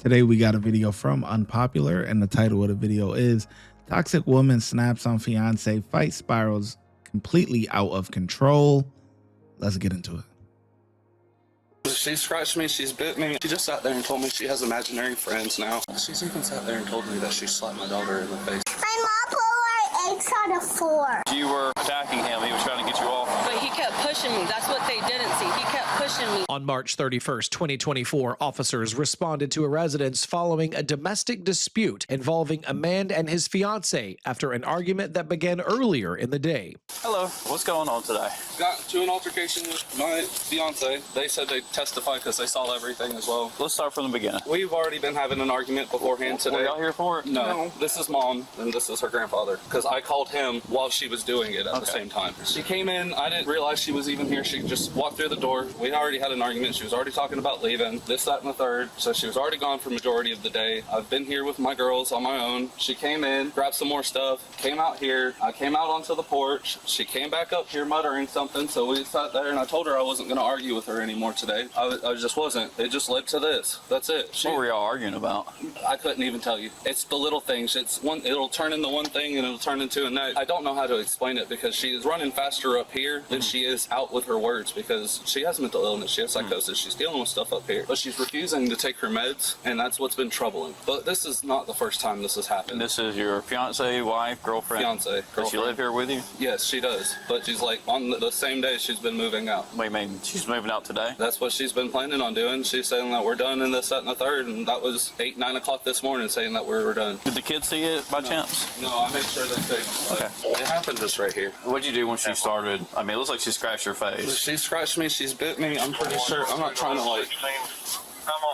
Today we got a video from Unpopular, and the title of the video is Toxic Woman Snaps on Fiance, Fight Spirals Completely Out of Control. Let's get into it. She scratched me, she's bit me. She just sat there and told me she has imaginary friends now. She's even sat there and told me that she slapped my daughter in the face. My mom put our eggs on the floor. You were attacking him. He was trying to get you off. But he kept pushing me. That's what they didn't see. He kept pushing me. On March 31st, 2024, officers responded to a residence following a domestic dispute involving a man and his fiancée after an argument that began earlier in the day. Hello. What's going on today? Got to an altercation with my fiance. They said they testified because they saw everything as well. Let's start from the beginning. We've already been having an argument beforehand today. Were y'all here for it? No. This is mom and this is her grandfather because I called him while she was doing it at the same time. She came in. I didn't realize she was even here. She just walked through the door. We already had an argument. She was already talking about leaving, this, that, and the third. So she was already gone for majority of the day. I've been here with my girls on my own. She came in, grabbed some more stuff, came out here. I came out onto the porch. She came back up here muttering something. So we sat there and I told her I wasn't going to argue with her anymore today. I just wasn't. It just led to this. That's it. What were y'all arguing about? I couldn't even tell you. It's the little things. It's one. It'll turn into one thing and it'll turn into another. I don't know how to explain it because she is running faster up here than she is out with her words because she has mental illness. She has psychosis. She's dealing with stuff up here, but she's refusing to take her meds, and that's what's been troubling. But this is not the first time this has happened. This is your fiance, wife, girlfriend? Fiance. Does she live here with you? Yes, she does. But she's like on the same day she's been moving out. Wait, you mean she's moving out today? That's what she's been planning on doing. She's saying that we're done in this, that, and the third, and that was 8, 9 o'clock this morning saying that we were done. Did the kids see it by chance? No, I made sure that they. Okay. It happened just right here. What'd you do when she started? I mean, it looks like she scratched your face. She scratched me. She's bit me. I'm pretty sure. I'm not trying to like.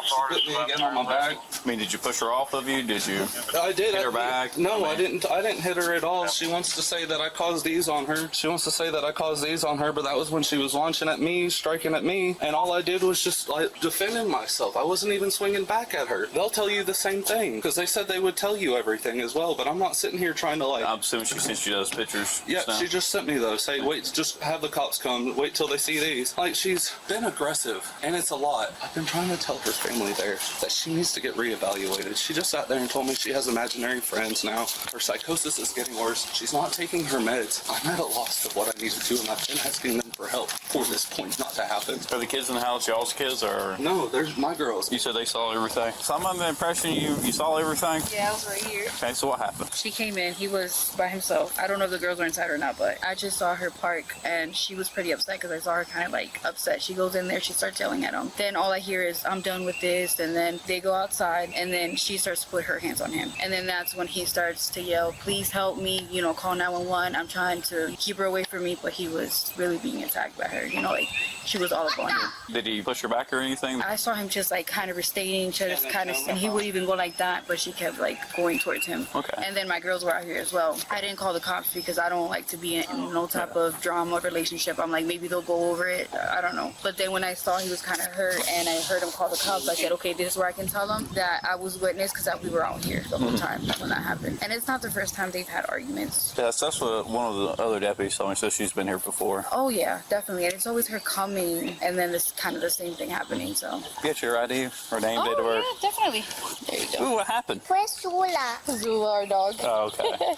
She bit me again on my back. I mean, did you push her off of you? Did you? I did. Hit her back? No, I didn't. I didn't hit her at all. She wants to say that I caused these on her. She wants to say that I caused these on her, but that was when she was launching at me, striking at me, and all I did was just like defending myself. I wasn't even swinging back at her. They'll tell you the same thing because they said they would tell you everything as well. But I'm not sitting here trying to like. I'm assuming she sent you those pictures. Yeah, she just sent me those. Say, wait, just have the cops come. Wait till they see these. Like she's been aggressive, and it's a lot. I've been trying to tell her family there that she needs to get reevaluated. She just sat there and told me she has imaginary friends now. Her psychosis is getting worse. She's not taking her meds. I'm at a loss of what I need to do, and I've been asking them for help for this point not to happen. Are the kids in the house y'all's kids or? No, there's my girls. You said they saw everything. So I'm under the impression you saw everything? Yeah, I was right here. Okay, so what happened? She came in. He was by himself. I don't know if the girls were inside or not, but I just saw her park, and she was pretty upset because I saw her kind of like upset. She goes in there. She starts yelling at him. Then all I hear is, I'm done with this. And then they go outside, and then she starts to put her hands on him. And then that's when he starts to yell, please help me, you know, call 911. I'm trying to keep her away from me, but he was really being attacked by her, you know, like she was all up on him. Did he push her back or anything? I saw him just like kind of restating, just kind of, and he would even go like that, but she kept like going towards him. Okay. And then my girls were out here as well. I didn't call the cops because I don't like to be in no type of drama relationship. I'm like, maybe they'll go over it. I don't know. But then when I saw he was kind of hurt and I heard him call the cops, I said, okay, this is where I can tell them that I was witness because we were out here the whole time when that happened. And it's not the first time they've had arguments. Yes, that's what one of the other deputies told me, so she's been here before. Oh yeah, definitely. And it's always her coming and then this kind of the same thing happening, so. Get your ID, her name, date of birth. Yeah, definitely. There you go. Ooh, what happened? Where's Zula? Zula, our dog. Oh, okay.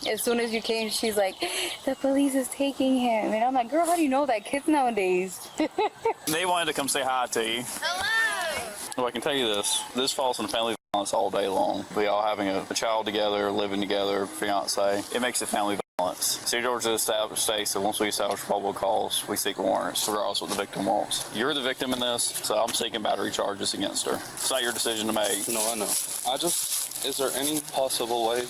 As soon as you came, she's like, the police is taking him. And I'm like, girl, how do you know that? Kids nowadays. They wanted to come say hi to you. Hello. Well, I can tell you this falls in family violence all day long. We all having a child together, living together, fiance. It makes it family violence. City of Georgia established states that once we establish probable cause, we seek warrants, regardless of what the victim wants. You're the victim in this, so I'm seeking battery charges against her. It's not your decision to make. No, I know. Is there any possible way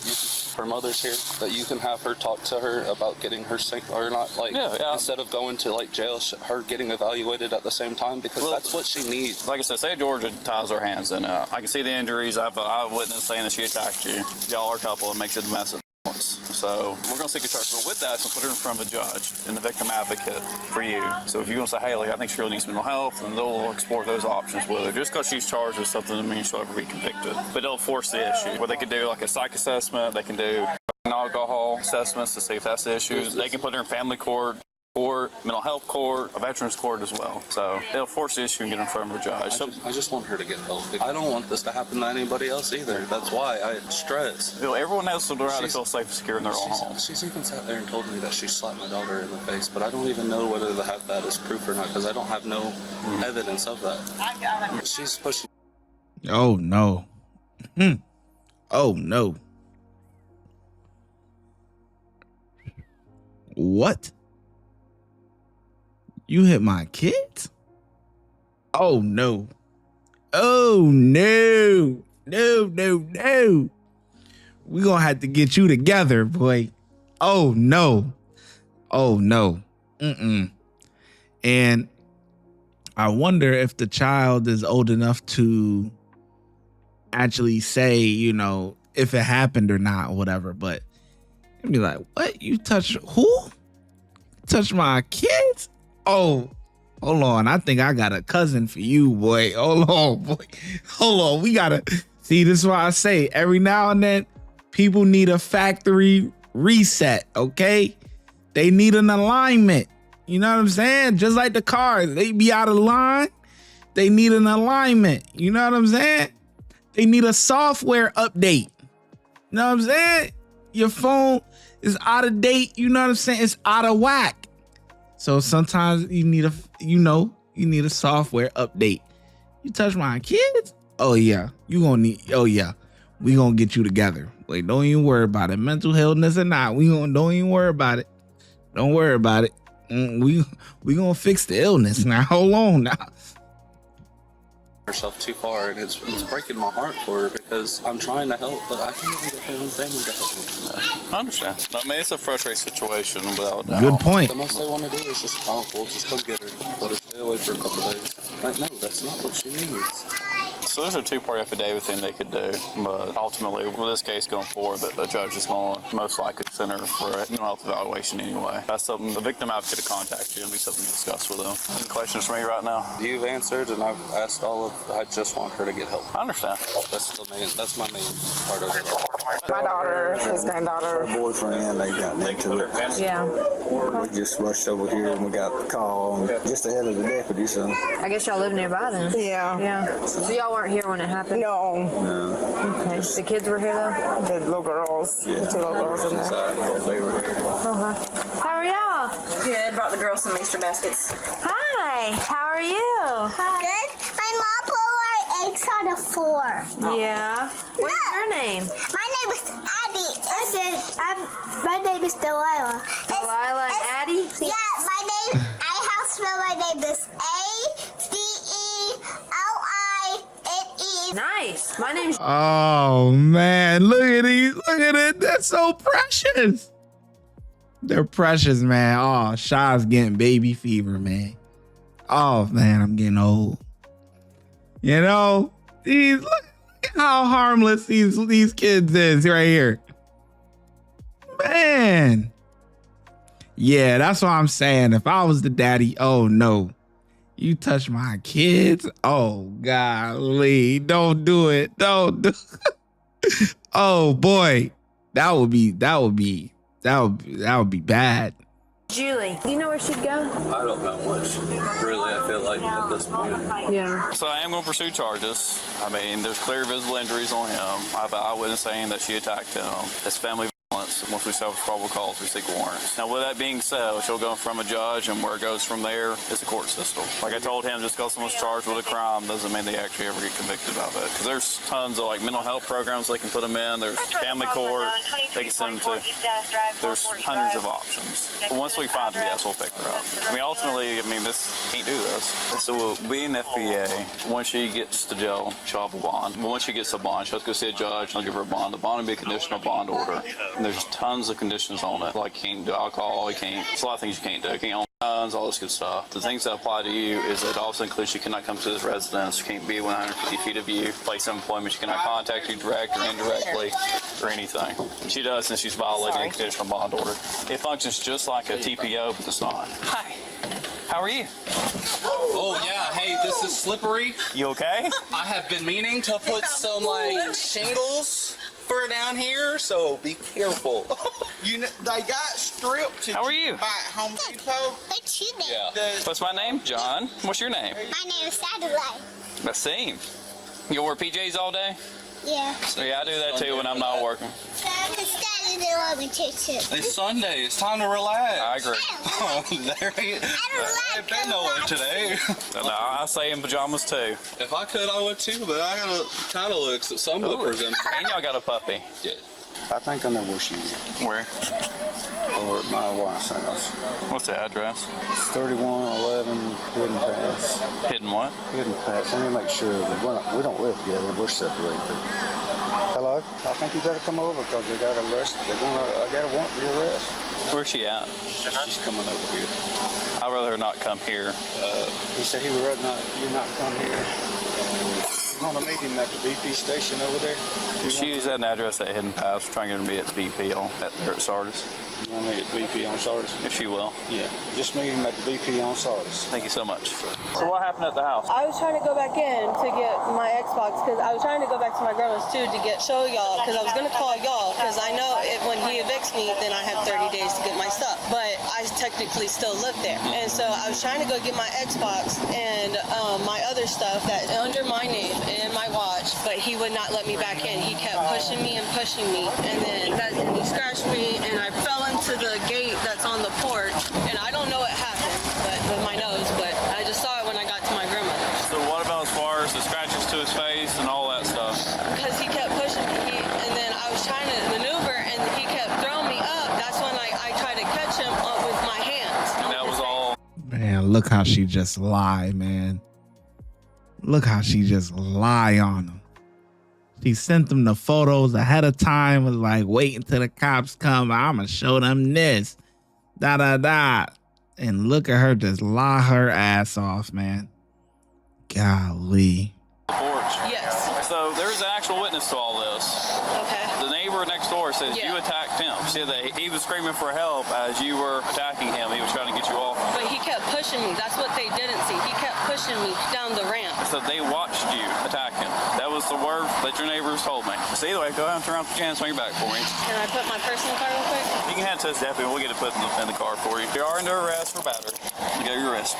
her mother's here that you can have her talk to her about getting her sick or not? Like, yeah. Instead of going to like jail, her getting evaluated at the same time because that's what she needs. Like I said, say Georgia ties her hands in. I can see the injuries. I've witnessed saying that she attacked you. Y'all are a couple and makes it domestic. So we're going to seek a charge. But with that, it's going to put her in front of a judge and the victim advocate for you. So if you're going to say, hey, like, I think she really needs mental health, and they'll explore those options with her. Just because she's charged with something doesn't mean she'll ever be convicted. But they'll force the issue. Where they could do like a psych assessment, they can do alcohol assessments to see if that's the issue. They can put her in family court. court, mental health court, a veterans court as well. So they'll force the issue and get in front of a judge. I just want her to get help. I don't want this to happen to anybody else either. That's why I stress. You know, everyone has to learn how to feel safe and secure in their own home. She's even sat there and told me that she slapped my daughter in the face, but I don't even know whether to have that as proof or not because I don't have no evidence of that. She's pushing. Oh no. Oh no. What? You hit my kids? Oh no. Oh no. No. We gonna have to get you together, boy. Oh no. Oh no. And I wonder if the child is old enough to actually say, you know, if it happened or not or whatever, but it'd be like, what? You touch who? Touch my kids? Oh, hold on. I think I got a cousin for you, boy. Hold on, boy. Hold on. We gotta see, this is why I say every now and then people need a factory reset, okay? They need an alignment. You know what I'm saying? Just like the cars, they be out of line. They need an alignment. You know what I'm saying? They need a software update. You know what I'm saying? Your phone is out of date. You know what I'm saying? It's out of whack. So sometimes you need a software update. You touch my kids? Oh yeah. We gonna get you together. Wait, don't even worry about it. Mental illness or not, don't even worry about it. Don't worry about it. We gonna fix the illness now. Hold on now. Herself too far, and it's breaking my heart for her because I'm trying to help, but I can't even get her own family to help me. I understand. I mean, it's a frustrating situation without doubt. Good point. The most they want to do is just just come get her, let her stay away for a couple days. Like, no, that's not what she needs. So there's a two-part affidavit thing they could do, but ultimately, with this case going forward, the judge is going to most likely send her for a mental health evaluation anyway. That's something the victim advocate to contact you and be something to discuss with them. Any questions for me right now? You've answered, and I've asked I just want her to get help. I understand. That's my main part of it. My daughter, his granddaughter. Her boyfriend, they got into it. Yeah. We just rushed over here and we got the call just ahead of the deputy, so. I guess y'all live nearby then. Yeah. Yeah. So y'all weren't here when it happened? No. Okay. The kids were here though? The little girls. Yeah. The two little girls in there. They were here. How are y'all? Good. Brought the girls some Easter baskets. Hi. How are you? Good. My mom put our eggs on the floor. Yeah. What's your name? My name is Abby. My name is Delilah. Delilah and Addie? Yeah, I have spelled my name is ADELINE. Nice. My name's Oh man, look at these. Look at it. They're so precious. They're precious, man. Oh, Shy's getting baby fever, man. Oh man, I'm getting old. You know, look how harmless these kids is right here. Man. Yeah, that's what I'm saying. If I was the daddy, oh no. You touch my kids? Oh golly. Don't do it. Don't do it. Oh boy. That would be bad. Julie. Do you know where she'd go? I don't know much, really, I feel like, at this point. Yeah. So I am going to pursue charges. I mean, there's clear visible injuries on him. I have an eyewitness saying that she attacked him. It's family violence. Once we establish probable cause, we seek warrants. Now, with that being said, she'll go from a judge, and where it goes from there is the court system. Like I told him, just because someone's charged with a crime doesn't mean they actually ever get convicted of it. Because there's tons of like mental health programs they can put them in. There's family court they can send them to. There's hundreds of options. But once we find her, yes, we'll pick her up. I mean, ultimately, this can't do this. So being FBA, once she gets to jail, she'll have a bond. But once she gets a bond, she'll have to go see a judge, and they'll give her a bond. The bond will be a conditional bond order. And there's tons of conditions on it. Like, you can't do alcohol, there's a lot of things you can't do. You can't own guns, all this good stuff. The things that apply to you is that it also includes you cannot come to this residence, you can't be 150 feet of you, place of employment, you cannot contact you direct or indirectly or anything. She does since she's violating a conditional bond order. It functions just like a TPO, but it's not. Hi. How are you? Oh yeah, hey, this is Slippery. You okay? I have been meaning to put some shingles for down here, so be careful. I got trip to How are you? buy at Home Depot. What's your name? Yeah. What's my name? John. What's your name? My name is Satellite. The same. You wear PJs all day? Yeah. So yeah, I do that too when I'm not working. Because Daddy didn't want me to. It's Sunday. It's time to relax. I agree. There ain't been nowhere today. No, I say in pajamas too. If I could, I would too, but I gotta kind of look at some of the presenters. And y'all got a puppy. Yeah. I think I know where she is. Where? Or my wife's house. What's the address? It's 3111 Hidden Pass. Hidden what? Hidden Pass. Let me make sure that we don't live together. We're separated. Hello? I think you better come over because they got arrested. I got a warrant for your arrest. Where's she at? She's coming over here. I'd rather her not come here. He said he would rather not come here. You want to meet him at the BP station over there? She's at an address at Hidden Pass. We're trying to get her to be at the BP at Sardis. You want to meet at BP on Sardis? If she will. Yeah. Just meet him at the BP on Sardis. Thank you so much. So what happened at the house? I was trying to go back in to get my Xbox because I was trying to go back to my grandma's too to show y'all because I was going to call y'all because I know when he evicts me then I have 30 days to get my stuff, but I technically still live there. And so I was trying to go get my Xbox and my other stuff that's under my name and my watch, but he would not let me back in. He kept pushing me, and then he scratched me and I fell into the gate that's on the porch, and I don't know what happened with my nose, but I just saw it when I got to my grandmother's. So what about as far as the scratches to his face and all that stuff? Because he kept pushing me, and then I was trying to maneuver, and he kept throwing me up. That's when I tried to catch him with my hands. And that was all. Man, look how she just lie, man. Look how she just lie on him. She sent them the photos ahead of time, was like, wait until the cops come. I'm going to show them this. Da, da, da. And look at her just lie her ass off, man. Golly. Porch. Yes. So there's an actual witness to all this. Okay. The neighbor next door says you attacked him. She said that he was screaming for help as you were attacking him. He was trying to get you off. But he kept pushing me. That's what they didn't see. He kept pushing me down the ramp. So they watched you attack him. That was the word that your neighbors told me. So either way, go ahead and turn around the chance on your back for me. Can I put my purse in the car real quick? You can hand it to us, deputy. We'll get it put in the car for you. You are under arrest for battery. You got your arrest.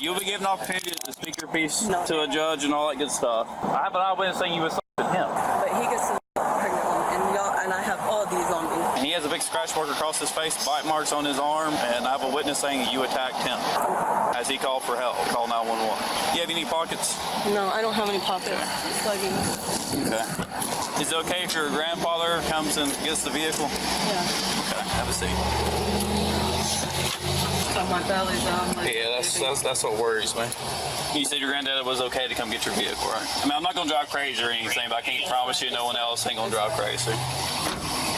You'll be given an opportunity to speak your piece to a judge and all that good stuff. I have an eyewitness saying you assaulted him. But he gets pregnant and I have all these on me. And he has a big scratch mark across his face, bite marks on his arm, and I have a witness saying you attacked him as he called for help. Call 911. You have any pockets? No, I don't have any pockets. It's plugging. Okay. Is it okay if your grandfather comes and gets the vehicle? Yeah. Okay, have a seat. So my belly's on. Yeah, that's what worries me. You said your granddad was okay to come get your vehicle, right? I mean, I'm not gonna drive crazy or anything, but I can't promise you no one else ain't gonna drive crazy.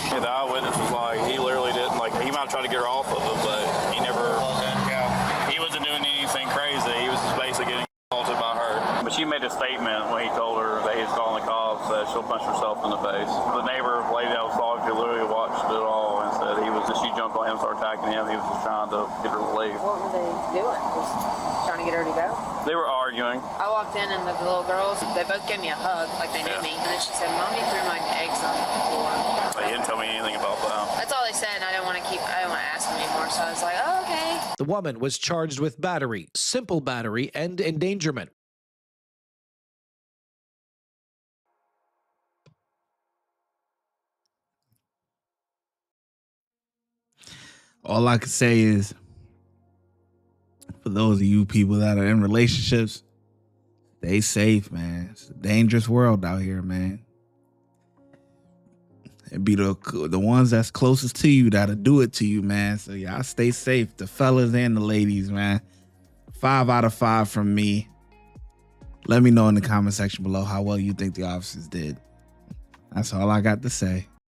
Yeah, the eyewitness was like, he literally didn't, like, he might try to get her off of it, but he never, he wasn't doing anything crazy. He was just basically getting assaulted by her. But she made a statement when he told her that he was calling the cops that she'll punch herself in the face. The neighbor, lady that was talking to, literally watched it all and said she jumped on him, started attacking him. He was just trying to get her to leave. What were they doing? Just trying to get her to go? They were arguing. I walked in and the little girls, they both gave me a hug like they knew me. And then she said, Mommy threw my eggs on the floor. They didn't tell me anything about that. That's all they said, and I didn't want to ask them anymore. So I was like, oh, okay. The woman was charged with battery, simple battery, and endangerment. All I can say is, for those of you people that are in relationships, stay safe, man. It's a dangerous world out here, man. It be the ones that's closest to you that'll do it to you, man. So y'all stay safe, the fellas and the ladies, man. 5 out of 5 from me. Let me know in the comment section below how well you think the officers did. That's all I got to say.